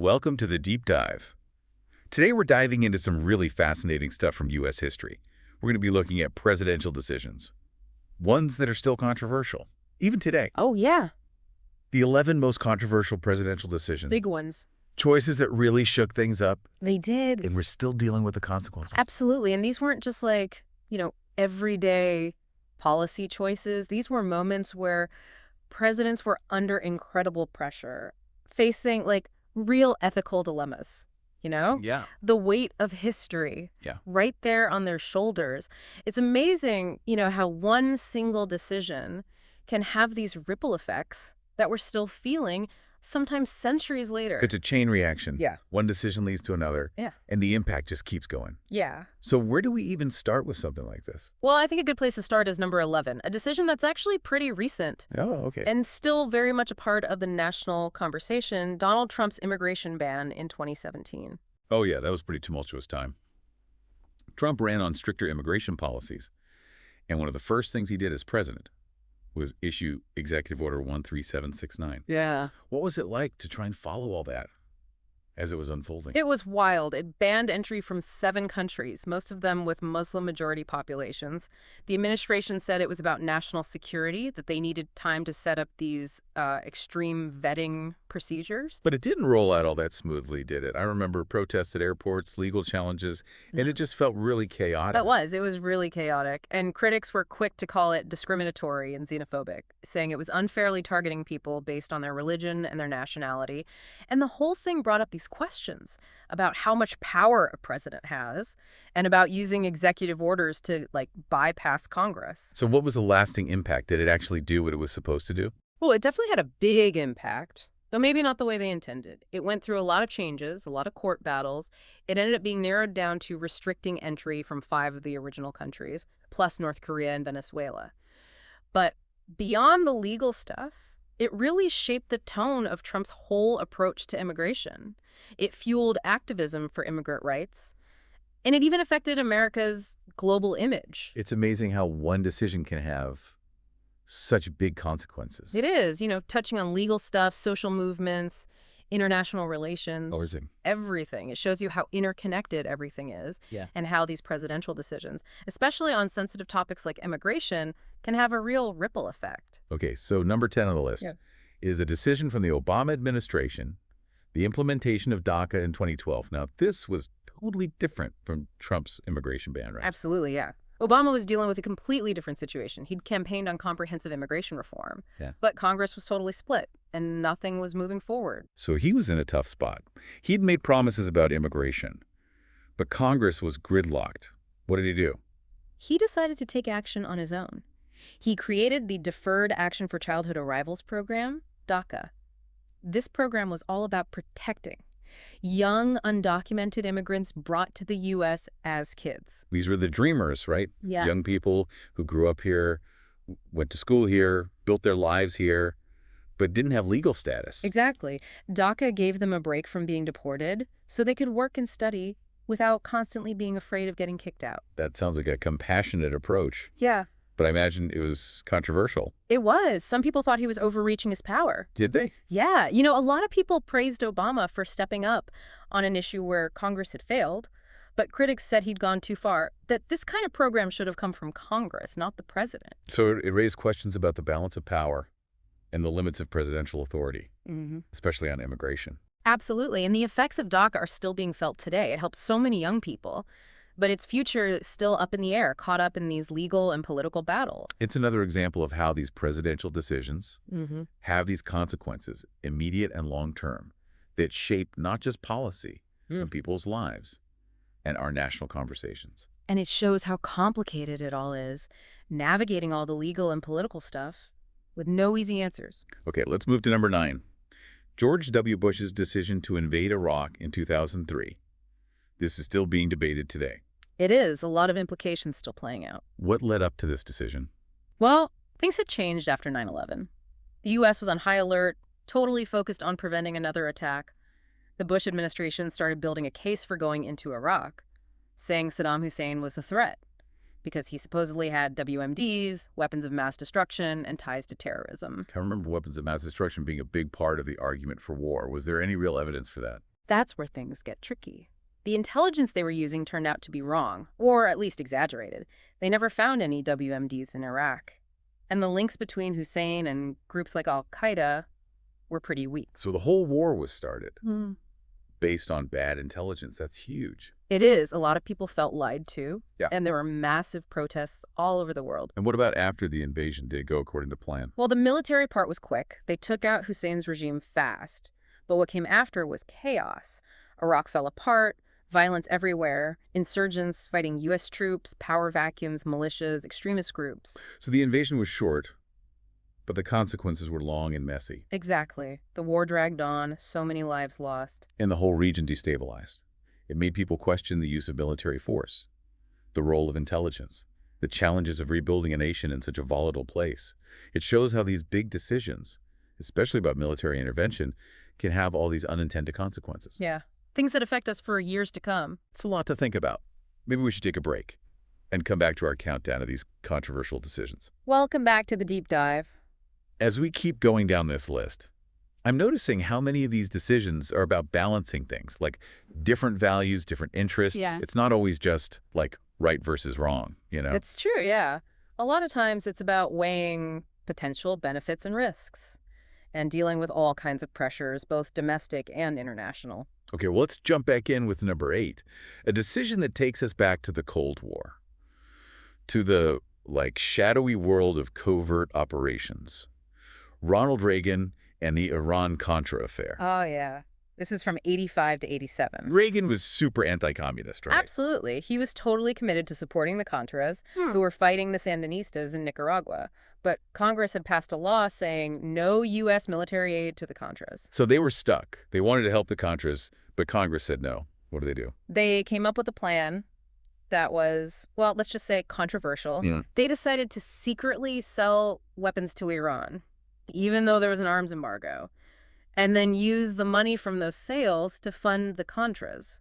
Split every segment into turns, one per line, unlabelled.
Welcome to the Deep Dive. Today we're diving into some really fascinating stuff from U.S. history. We're going to be looking at presidential decisions, ones that are still controversial, even today.
Oh, yeah.
The 11 most controversial presidential decisions.
Big ones.
Choices that really shook things up,
They did.
and we're still dealing with the consequences.
Absolutely. And these weren't just like, everyday policy choices. These were moments where presidents were under incredible pressure, facing real ethical dilemmas,
Yeah.
The weight of history right there on their shoulders. It's amazing, how one single decision can have these ripple effects that we're still feeling sometimes centuries later.
It's a chain reaction.
Yeah.
One decision leads to another.
Yeah.
And the impact just keeps going.
Yeah.
So where do we even start with something like this?
Well, I think a good place to start is number 11, a decision that's actually pretty recent.
Oh, okay.
And still very much a part of the national conversation, Donald Trump's immigration ban in 2017.
Oh, yeah, that was a pretty tumultuous time. Trump ran on stricter immigration policies, and one of the first things he did as president was issue Executive Order 13769.
Yeah.
What was it like to try and follow all that as it was unfolding?
It was wild. It banned entry from 7 countries, most of them with Muslim-majority populations. The administration said it was about national security, that they needed time to set up these extreme vetting procedures.
But it didn't roll out all that smoothly, did it? I remember protests at airports, legal challenges, and it just felt really chaotic.
It was really chaotic. And critics were quick to call it discriminatory and xenophobic, saying it was unfairly targeting people based on their religion and their nationality. And the whole thing brought up these questions about how much power a president has and about using executive orders to, bypass Congress.
So what was the lasting impact? Did it actually do what it was supposed to do?
Well, it definitely had a big impact, though maybe not the way they intended. It went through a lot of changes, a lot of court battles. It ended up being narrowed down to restricting entry from 5 of the original countries, plus North Korea and Venezuela. But beyond the legal stuff, it really shaped the tone of Trump's whole approach to immigration. It fueled activism for immigrant rights, and it even affected America's global image.
It's amazing how one decision can have such big consequences.
It is, touching on legal stuff, social movements, international relations, everything. It shows you how interconnected everything is and how these presidential decisions, especially on sensitive topics like immigration, can have a real ripple effect.
Okay, so number 10 on the list is a decision from the Obama administration, the implementation of DACA in 2012. Now, this was totally different from Trump's immigration ban, right?
Absolutely, yeah. Obama was dealing with a completely different situation. He'd campaigned on comprehensive immigration reform, but Congress was totally split, and nothing was moving forward.
So he was in a tough spot. He'd made promises about immigration, but Congress was gridlocked. What did he do?
He decided to take action on his own. He created the Deferred Action for Childhood Arrivals program, DACA. This program was all about protecting young, undocumented immigrants brought to the U.S. as kids.
These were the dreamers, right?
Yeah.
Young people who grew up here, went to school here, built their lives here, but didn't have legal status.
Exactly. DACA gave them a break from being deported so they could work and study without constantly being afraid of getting kicked out.
That sounds like a compassionate approach.
Yeah.
But I imagine it was controversial.
It was. Some people thought he was overreaching his power.
Did they?
Yeah. A lot of people praised Obama for stepping up on an issue where Congress had failed, but critics said he'd gone too far, that this kind of program should have come from Congress, not the president.
So it raised questions about the balance of power and the limits of presidential authority, especially on immigration.
Absolutely. And the effects of DACA are still being felt today. It helps so many young people, but its future is still up in the air, caught up in these legal and political battles.
It's another example of how these presidential decisions have these consequences, immediate and long-term, that shape not just policy, but people's lives and our national conversations.
And it shows how complicated it all is, navigating all the legal and political stuff with no easy answers.
Okay, let's move to number 9. George W. Bush's decision to invade Iraq in 2003. This is still being debated today.
It is. A lot of implications still playing out.
What led up to this decision?
Well, things had changed after 9/11. The U.S. was on high alert, totally focused on preventing another attack. The Bush administration started building a case for going into Iraq, saying Saddam Hussein was a threat because he supposedly had WMDs, weapons of mass destruction, and ties to terrorism.
I remember weapons of mass destruction being a big part of the argument for war. Was there any real evidence for that?
That's where things get tricky. The intelligence they were using turned out to be wrong, or at least exaggerated. They never found any WMDs in Iraq. And the links between Hussein and groups like Al-Qaeda were pretty weak.
So the whole war was started
Hmm.
based on bad intelligence. That's huge.
It is. A lot of people felt lied to,
Yeah.
and there were massive protests all over the world.
And what about after the invasion? Did it go according to plan?
Well, the military part was quick. They took out Hussein's regime fast. But what came after was chaos. Iraq fell apart, violence everywhere, insurgents fighting U.S. troops, power vacuums, militias, extremist groups.
So the invasion was short, but the consequences were long and messy.
Exactly. The war dragged on, so many lives lost.
And the whole region destabilized. It made people question the use of military force, the role of intelligence, the challenges of rebuilding a nation in such a volatile place. It shows how these big decisions, especially about military intervention, can have all these unintended consequences.
Yeah. Things that affect us for years to come.
It's a lot to think about. Maybe we should take a break and come back to our countdown of these controversial decisions.
Welcome back to the deep dive.
As we keep going down this list, I'm noticing how many of these decisions are about balancing things, like different values, different interests.
Yeah.
It's not always just like right versus wrong, you know?
It's true, yeah. A lot of times it's about weighing potential benefits and risks and dealing with all kinds of pressures, both domestic and international.
Okay, well, let's jump back in with number 8, a decision that takes us back to the Cold War, to the, shadowy world of covert operations. Ronald Reagan and the Iran-Contra affair.
Oh, yeah. This is from 85 to 87.
Reagan was super anti-communist, right?
Absolutely. He was totally committed to supporting the Contras, who were fighting the Sandinistas in Nicaragua. But Congress had passed a law saying no U.S. military aid to the Contras.
So they were stuck. They wanted to help the Contras, but Congress said no. What do they do?
They came up with a plan that was, well, let's just say controversial.
Yeah.
They decided to secretly sell weapons to Iran, even though there was an arms embargo, and then use the money from those sales to fund the Contras.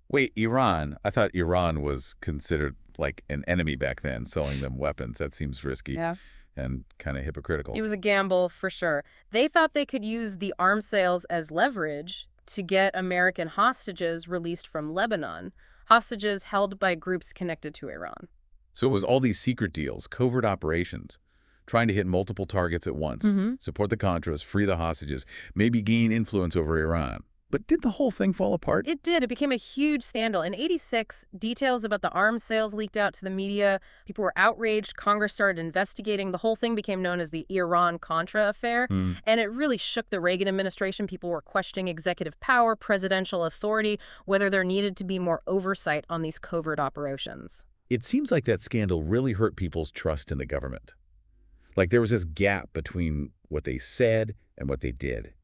Wait, Iran? I thought Iran was considered like an enemy back then, selling them weapons. That seems risky.
Yeah.
And kind of hypocritical.
It was a gamble for sure. They thought they could use the arms sales as leverage to get American hostages released from Lebanon, hostages held by groups connected to Iran.
So it was all these secret deals, covert operations, trying to hit multiple targets at once, support the Contras, free the hostages, maybe gain influence over Iran. But did the whole thing fall apart?
It did. It became a huge scandal. In 86, details about the arms sales leaked out to the media. People were outraged. Congress started investigating. The whole thing became known as the Iran-Contra affair. And it really shook the Reagan administration. People were questioning executive power, presidential authority, whether there needed to be more oversight on these covert operations.
It seems like that scandal really hurt people's trust in the government. Like there was this gap between what they said and what they did.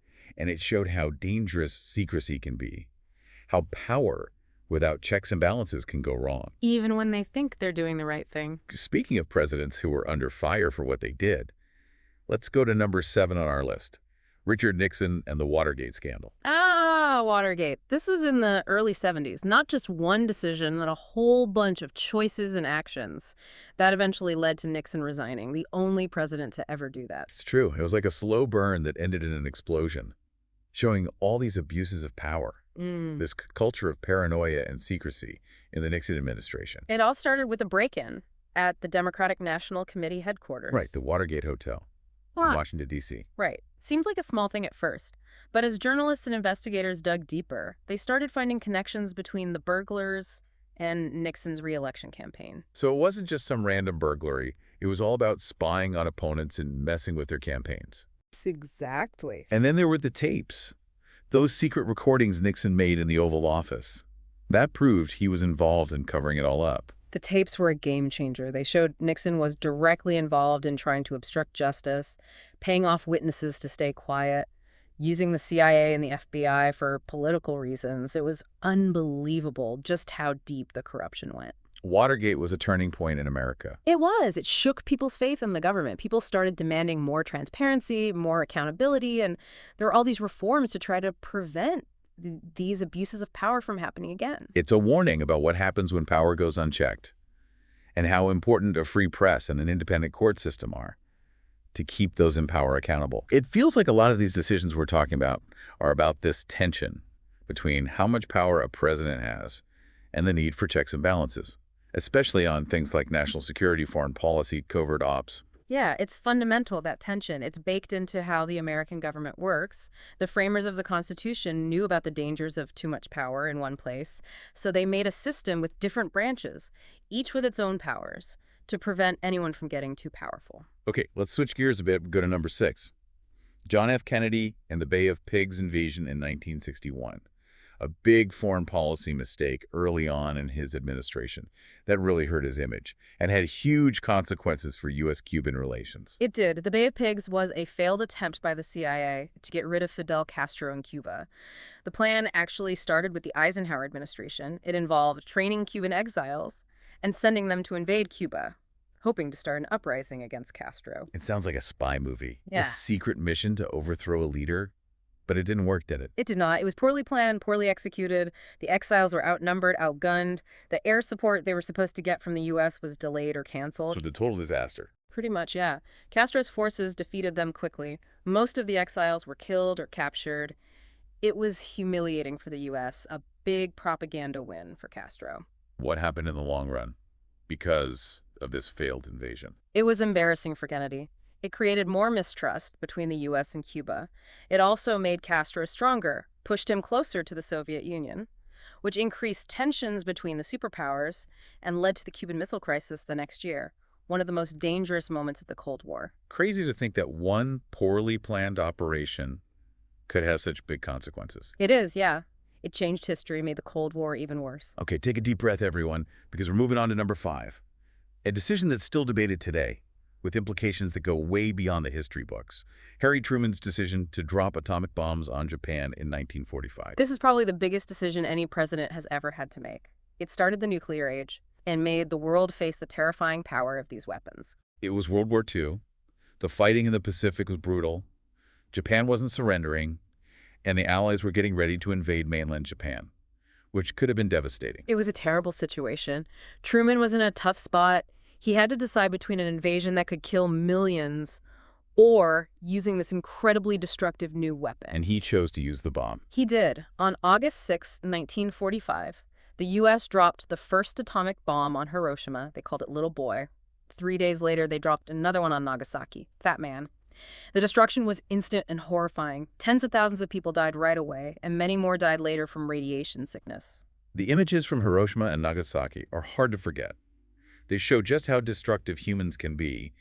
And it showed how dangerous secrecy can be, how power without checks and balances can go wrong.
Even when they think they're doing the right thing.
Speaking of presidents who were under fire for what they did, let's go to number 7 on our list, Richard Nixon and the Watergate scandal.
Watergate. This was in the early 70s. Not just one decision, but a whole bunch of choices and actions that eventually led to Nixon resigning, the only president to ever do that.
It's true. It was like a slow burn that ended in an explosion, showing all these abuses of power, this culture of paranoia and secrecy in the Nixon administration.
It all started with a break-in at the Democratic National Committee headquarters.
Right, the Watergate Hotel in Washington, D.C.
Right. Seems like a small thing at first. But as journalists and investigators dug deeper, they started finding connections between the burglars and Nixon's re-election campaign.
So it wasn't just some random burglary. It was all about spying on opponents and messing with their campaigns.
Exactly.
And then there were the tapes, those secret recordings Nixon made in the Oval Office. That proved he was involved in covering it all up.
The tapes were a game changer. They showed Nixon was directly involved in trying to obstruct justice, paying off witnesses to stay quiet, using the CIA and the FBI for political reasons. It was unbelievable just how deep the corruption went.
Watergate was a turning point in America.
It was. It shook people's faith in the government. People started demanding more transparency, more accountability, and there were all these reforms to try to prevent these abuses of power from happening again.
It's a warning about what happens when power goes unchecked and how important a free press and an independent court system are to keep those in power accountable. It feels like a lot of these decisions we're talking about are about this tension between how much power a president has and the need for checks and balances, especially on things like national security, foreign policy, covert ops.
Yeah, it's fundamental, that tension. It's baked into how the American government works. The framers of the Constitution knew about the dangers of too much power in one place, so they made a system with different branches, each with its own powers, to prevent anyone from getting too powerful.
Okay, let's switch gears a bit and go to number 6. John F. Kennedy and the Bay of Pigs invasion in 1961. A big foreign policy mistake early on in his administration that really hurt his image and had huge consequences for U.S.-Cuban relations.
It did. The Bay of Pigs was a failed attempt by the CIA to get rid of Fidel Castro in Cuba. The plan actually started with the Eisenhower administration. It involved training Cuban exiles and sending them to invade Cuba, hoping to start an uprising against Castro.
It sounds like a spy movie.
Yeah.
A secret mission to overthrow a leader. But it didn't work, did it?
It did not. It was poorly planned, poorly executed. The exiles were outnumbered, outgunned. The air support they were supposed to get from the U.S. was delayed or canceled.
So the total disaster.
Pretty much, yeah. Castro's forces defeated them quickly. Most of the exiles were killed or captured. It was humiliating for the U.S., a big propaganda win for Castro.
What happened in the long run because of this failed invasion?
It was embarrassing for Kennedy. It created more mistrust between the U.S. and Cuba. It also made Castro stronger, pushed him closer to the Soviet Union, which increased tensions between the superpowers and led to the Cuban Missile Crisis the next year, one of the most dangerous moments of the Cold War.
Crazy to think that one poorly planned operation could have such big consequences.
It is, yeah. It changed history, made the Cold War even worse.
Okay, take a deep breath, everyone, because we're moving on to number 5. A decision that's still debated today, with implications that go way beyond the history books. Harry Truman's decision to drop atomic bombs on Japan in 1945.
This is probably the biggest decision any president has ever had to make. It started the nuclear age and made the world face the terrifying power of these weapons.
It was World War II. The fighting in the Pacific was brutal. Japan wasn't surrendering, and the Allies were getting ready to invade mainland Japan, which could have been devastating.
It was a terrible situation. Truman was in a tough spot. He had to decide between an invasion that could kill millions or using this incredibly destructive new weapon.
And he chose to use the bomb.
He did. On August 6, 1945, the U.S. dropped the first atomic bomb on Hiroshima. They called it Little Boy. 3 days later, they dropped another one on Nagasaki, Fat Man. The destruction was instant and horrifying. Tens of thousands of people died right away, and many more died later from radiation sickness.
The images from Hiroshima and Nagasaki are hard to forget. They show just how destructive humans can be.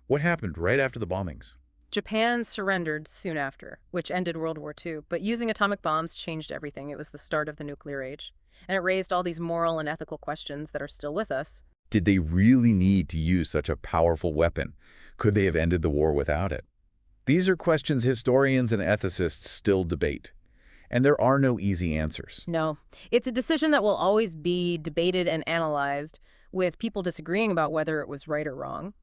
What happened right after the bombings?
Japan surrendered soon after, which ended World War II, but using atomic bombs changed everything. It was the start of the nuclear age, and it raised all these moral and ethical questions that are still with us.
Did they really need to use such a powerful weapon? Could they have ended the war without it? These are questions historians and ethicists still debate, and there are no easy answers.
No, it's a decision that will always be debated and analyzed, with people disagreeing about whether it was right or wrong.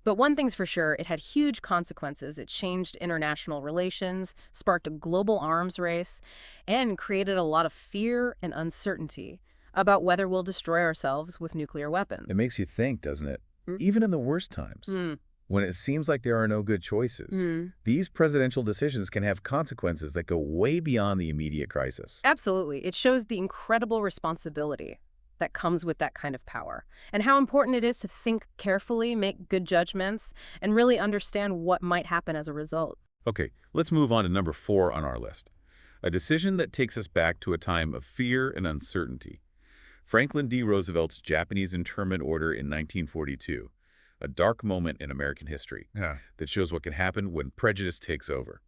But one thing's for sure, it had huge consequences. It changed international relations, sparked a global arms race, and created a lot of fear and uncertainty about whether we'll destroy ourselves with nuclear weapons.
It makes you think, doesn't it? Even in the worst times, when it seems like there are no good choices, these presidential decisions can have consequences that go way beyond the immediate crisis.
Absolutely. It shows the incredible responsibility that comes with that kind of power, and how important it is to think carefully, make good judgments, and really understand what might happen as a result.
Okay, let's move on to number 4 on our list. A decision that takes us back to a time of fear and uncertainty. Franklin D. Roosevelt's Japanese internment order in 1942, a dark moment in American history that shows what can happen when prejudice takes over,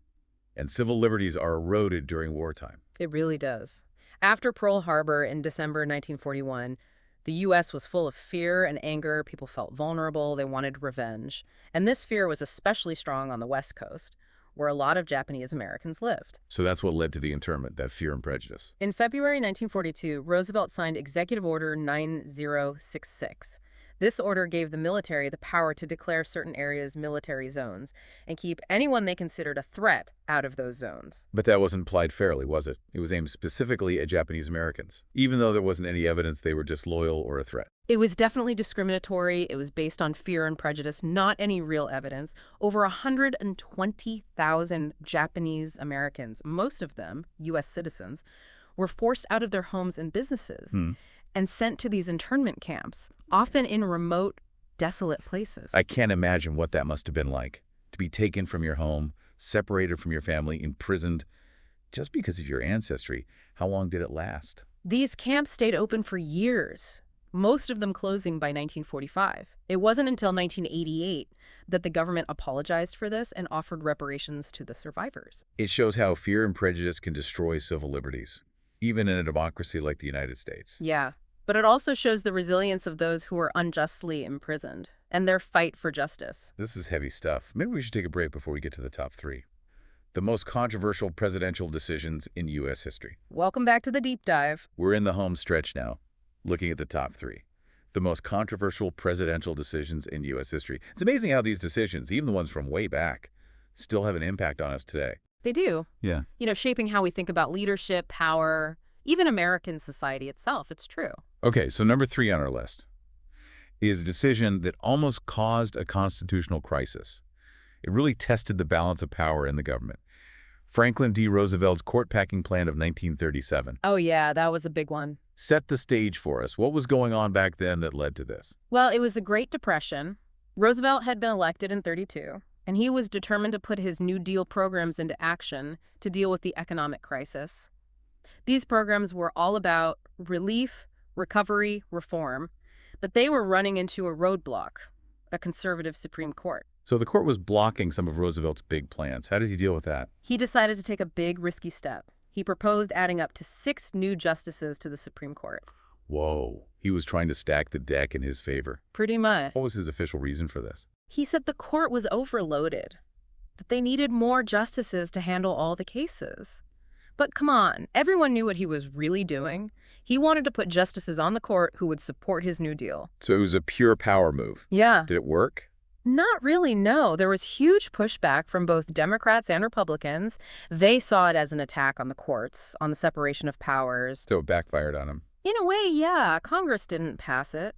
and civil liberties are eroded during wartime.
It really does. After Pearl Harbor in December 1941, the U.S. was full of fear and anger. People felt vulnerable. They wanted revenge. And this fear was especially strong on the West Coast, where a lot of Japanese Americans lived.
So that's what led to the internment, that fear and prejudice.
In February 1942, Roosevelt signed Executive Order 9066. This order gave the military the power to declare certain areas military zones and keep anyone they considered a threat out of those zones.
But that wasn't applied fairly, was it? It was aimed specifically at Japanese Americans, even though there wasn't any evidence they were disloyal or a threat.
It was definitely discriminatory. It was based on fear and prejudice, not any real evidence. Over 120,000 Japanese Americans, most of them U.S. citizens, were forced out of their homes and businesses
Hmm.
and sent to these internment camps, often in remote, desolate places.
I can't imagine what that must have been like, to be taken from your home, separated from your family, imprisoned, just because of your ancestry. How long did it last?
These camps stayed open for years, most of them closing by 1945. It wasn't until 1988 that the government apologized for this and offered reparations to the survivors.
It shows how fear and prejudice can destroy civil liberties, even in a democracy like the United States.
Yeah, but it also shows the resilience of those who were unjustly imprisoned and their fight for justice.
This is heavy stuff. Maybe we should take a break before we get to the top three. The most controversial presidential decisions in U.S. history.
Welcome back to the deep dive.
We're in the home stretch now, looking at the top three. The most controversial presidential decisions in U.S. history. It's amazing how these decisions, even the ones from way back, still have an impact on us today.
They do.
Yeah.
Shaping how we think about leadership, power, even American society itself. It's true.
Okay, so number 3 on our list is a decision that almost caused a constitutional crisis. It really tested the balance of power in the government. Franklin D. Roosevelt's court-packing plan of 1937
Oh, yeah, that was a big one.
set the stage for us. What was going on back then that led to this?
Well, it was the Great Depression. Roosevelt had been elected in 32, and he was determined to put his New Deal programs into action to deal with the economic crisis. These programs were all about relief, recovery, reform, but they were running into a roadblock, a conservative Supreme Court.
So the court was blocking some of Roosevelt's big plans. How did he deal with that?
He decided to take a big, risky step. He proposed adding up to 6 new justices to the Supreme Court.
Whoa. He was trying to stack the deck in his favor.
Pretty much.
What was his official reason for this?
He said the court was overloaded, that they needed more justices to handle all the cases. But come on, everyone knew what he was really doing. He wanted to put justices on the court who would support his New Deal.
So it was a pure power move.
Yeah.
Did it work?
Not really, no. There was huge pushback from both Democrats and Republicans. They saw it as an attack on the courts, on the separation of powers.
So it backfired on him.
In a way, yeah, Congress didn't pass it.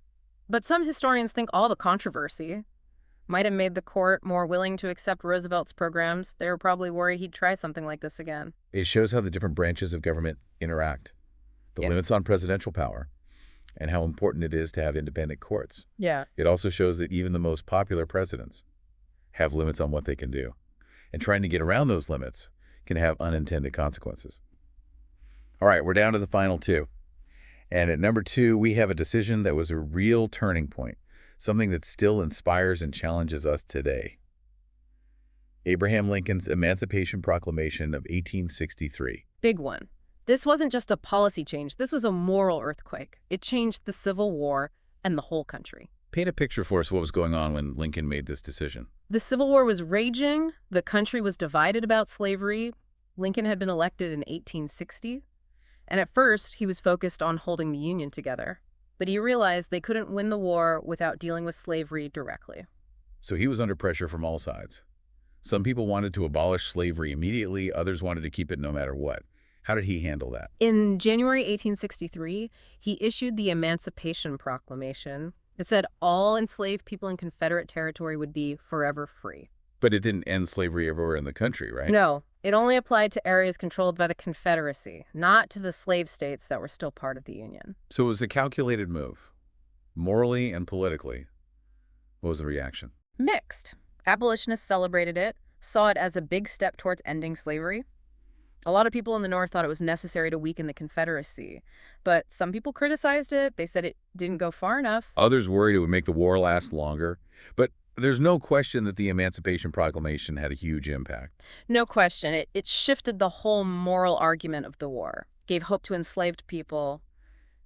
But some historians think all the controversy might have made the court more willing to accept Roosevelt's programs. They were probably worried he'd try something like this again.
It shows how the different branches of government interact, the
Yeah.
limits on presidential power, and how important it is to have independent courts.
Yeah.
It also shows that even the most popular presidents have limits on what they can do. And trying to get around those limits can have unintended consequences. All right, we're down to the final 2. And at number 2, we have a decision that was a real turning point, something that still inspires and challenges us today. Abraham Lincoln's Emancipation Proclamation of 1863.
Big one. This wasn't just a policy change. This was a moral earthquake. It changed the Civil War and the whole country.
Paint a picture for us what was going on when Lincoln made this decision.
The Civil War was raging. The country was divided about slavery. Lincoln had been elected in 1860. And at first, he was focused on holding the Union together. But he realized they couldn't win the war without dealing with slavery directly.
So he was under pressure from all sides. Some people wanted to abolish slavery immediately. Others wanted to keep it no matter what. How did he handle that?
In January 1863, he issued the Emancipation Proclamation. It said all enslaved people in Confederate territory would be forever free.
But it didn't end slavery everywhere in the country, right?
No, it only applied to areas controlled by the Confederacy, not to the slave states that were still part of the Union.
So it was a calculated move. Morally and politically, what was the reaction?
Mixed. Abolitionists celebrated it, saw it as a big step towards ending slavery. A lot of people in the North thought it was necessary to weaken the Confederacy, but some people criticized it. They said it didn't go far enough.
Others worried it would make the war last longer. But there's no question that the Emancipation Proclamation had a huge impact.
No question. It shifted the whole moral argument of the war, gave hope to enslaved people,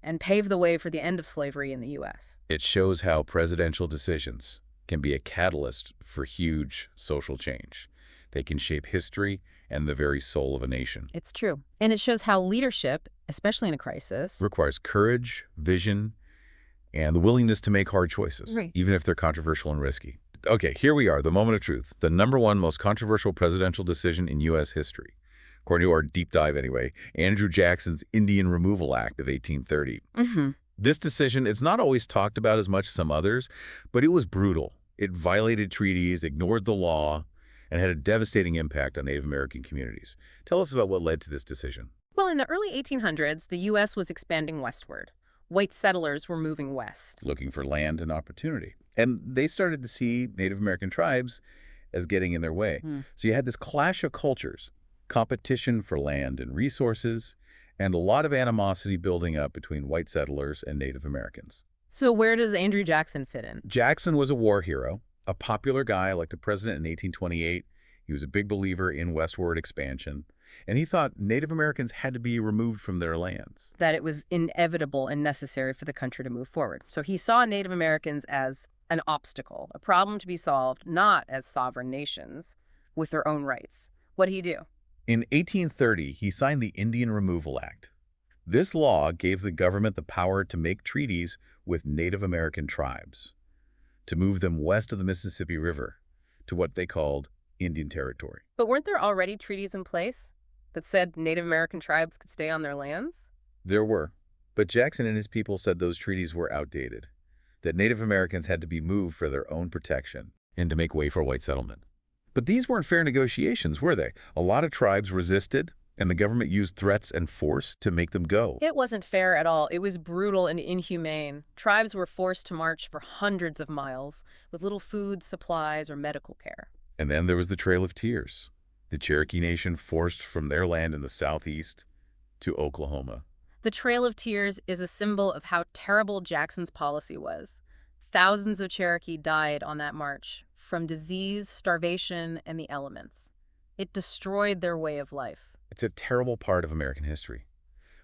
and paved the way for the end of slavery in the U.S.
It shows how presidential decisions can be a catalyst for huge social change. They can shape history and the very soul of a nation.
It's true. And it shows how leadership, especially in a crisis,
Requires courage, vision, and the willingness to make hard choices,
Right.
even if they're controversial and risky. Okay, here we are, the moment of truth, the #1 most controversial presidential decision in U.S. history. According to our deep dive anyway, Andrew Jackson's Indian Removal Act of 1830. This decision is not always talked about as much as some others, but it was brutal. It violated treaties, ignored the law, and had a devastating impact on Native American communities. Tell us about what led to this decision.
Well, in the early 1800s, the U.S. was expanding westward. White settlers were moving west.
Looking for land and opportunity. And they started to see Native American tribes as getting in their way.
Hmm.
So you had this clash of cultures, competition for land and resources, and a lot of animosity building up between white settlers and Native Americans.
So where does Andrew Jackson fit in?
Jackson was a war hero, a popular guy, elected president in 1828. He was a big believer in westward expansion, and he thought Native Americans had to be removed from their lands.
That it was inevitable and necessary for the country to move forward. So he saw Native Americans as an obstacle, a problem to be solved, not as sovereign nations with their own rights. What did he do?
In 1830, he signed the Indian Removal Act. This law gave the government the power to make treaties with Native American tribes, to move them west of the Mississippi River to what they called Indian Territory.
But weren't there already treaties in place that said Native American tribes could stay on their lands?
There were, but Jackson and his people said those treaties were outdated, that Native Americans had to be moved for their own protection and to make way for white settlement. But these weren't fair negotiations, were they? A lot of tribes resisted, and the government used threats and force to make them go.
It wasn't fair at all. It was brutal and inhumane. Tribes were forced to march for hundreds of miles with little food, supplies, or medical care.
And then there was the Trail of Tears, the Cherokee Nation forced from their land in the southeast to Oklahoma.
The Trail of Tears is a symbol of how terrible Jackson's policy was. Thousands of Cherokee died on that march from disease, starvation, and the elements. It destroyed their way of life.
It's a terrible part of American history,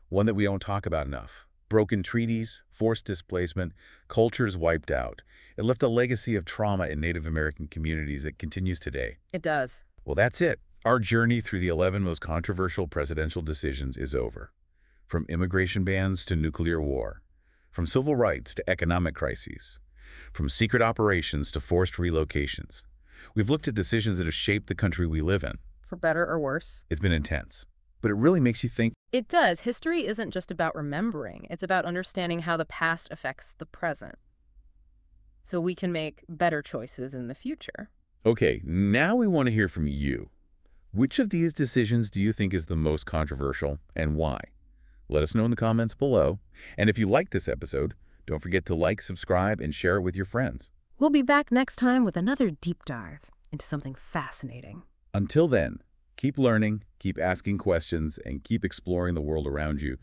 one that we don't talk about enough. Broken treaties, forced displacement, cultures wiped out. It left a legacy of trauma in Native American communities that continues today.
It does.
Well, that's it. Our journey through the 11 most controversial presidential decisions is over. From immigration bans to nuclear war, from civil rights to economic crises, from secret operations to forced relocations. We've looked at decisions that have shaped the country we live in.
For better or worse.
It's been intense, but it really makes you think.
It does. History isn't just about remembering. It's about understanding how the past affects the present, so we can make better choices in the future.
Okay, now we want to hear from you. Which of these decisions do you think is the most controversial and why? Let us know in the comments below. And if you like this episode, don't forget to like, subscribe, and share it with your friends.
We'll be back next time with another deep dive into something fascinating.
Until then, keep learning, keep asking questions, and keep exploring the world around you.